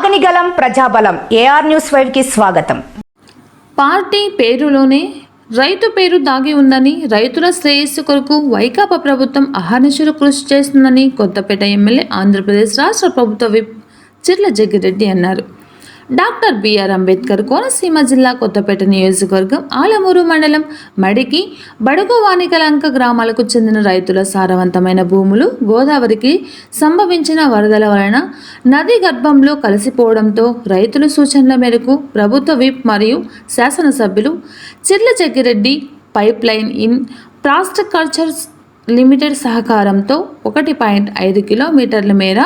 అగ్నిగలం ప్రజాబలం AR news 5కి స్వాగతం. Party పేరులోనే రైతు పేరు దాగి ఉందని, రైతుల శ్రేయస్సు కొరకు వైకాపా ప్రభుత్వం అహర్నిశలు కృషి చేస్తుందని కొత్తపేట ఎమ్మెల్యే ఆంధ్రప్రదేశ్ రాష్ట్ర ప్రభుత్వ విప్ చిర్ల జగ్గిరెడ్డి అన్నారు. డాక్టర్ బిఆర్ అంబేద్కర్ కోనసీమ జిల్లా కొత్తపేట నియోజకవర్గం ఆలమూరు మండలం మడికి బడుగు వానికలంక గ్రామాలకు చెందిన రైతుల సారవంతమైన భూములు గోదావరికి సంభవించిన వరదల వలన నది గర్భంలో కలిసిపోవడంతో రైతుల సూచనల మేరకు ప్రభుత్వ విప్ మరియు శాసనసభ్యులు Chirla Jaggireddy pipe line infrastructures limited సహకారంతో 1.5 కిలోమీటర్ల మేర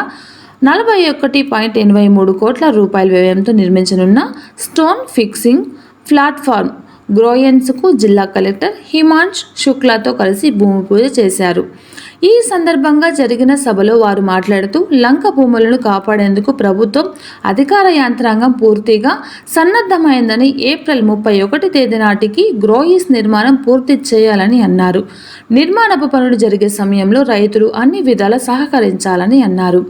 41.83 కోట్ల రూపాయల వ్యయంతో నిర్మించనున్న స్టోన్ ఫిక్సింగ్ ప్లాట్ఫామ్ గ్రోయన్స్కు జిల్లా కలెక్టర్ హిమాంష్ శుక్లాతో కలిసి భూమి పూజ చేశారు. ఈ సందర్భంగా జరిగిన సభలో వారు మాట్లాడుతూ లంక భూములను కాపాడేందుకు ప్రభుత్వం అధికార యంత్రాంగం పూర్తిగా సన్నద్ధమైందని, ఏప్రిల్ 31 తేదీ నాటికి గ్రోయిస్ నిర్మాణం పూర్తి చేయాలని అన్నారు. నిర్మాణపు పనులు జరిగే సమయంలో రైతులు అన్ని విధాలా సహకరించాలని అన్నారు.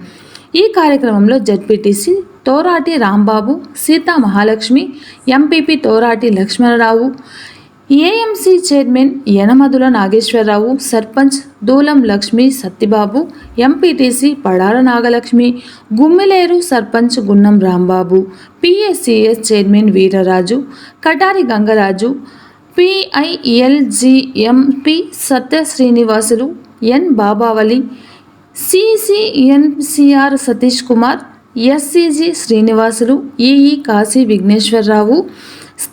ఈ కార్యక్రమంలో ZPTC Torati Rambabu, Sita Mahalakshmi, MPP Torati Lakshmanarao, AMC chairman Yanamadula Nageswararao, sarpanch Dulam Lakshmi Sattibabu, MPTC Padala Nagalakshmi, Gummileru sarpanch Gunnam Rambabu, PSCS chairman Veeraraju, Katari Gangaraju, PILGMP Satya Srinivasulu, N Babavali, CCNCR Satish Kumar, SCG Srinivasulu, EE Kashi Vighneswararao,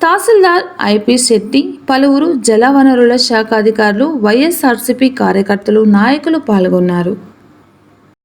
tahsildar IP Shetty, పలువురు జలవనరుల శాఖ అధికారులు, వైఎస్ఆర్సీపీ కార్యకర్తలు, నాయకులు పాల్గొన్నారు.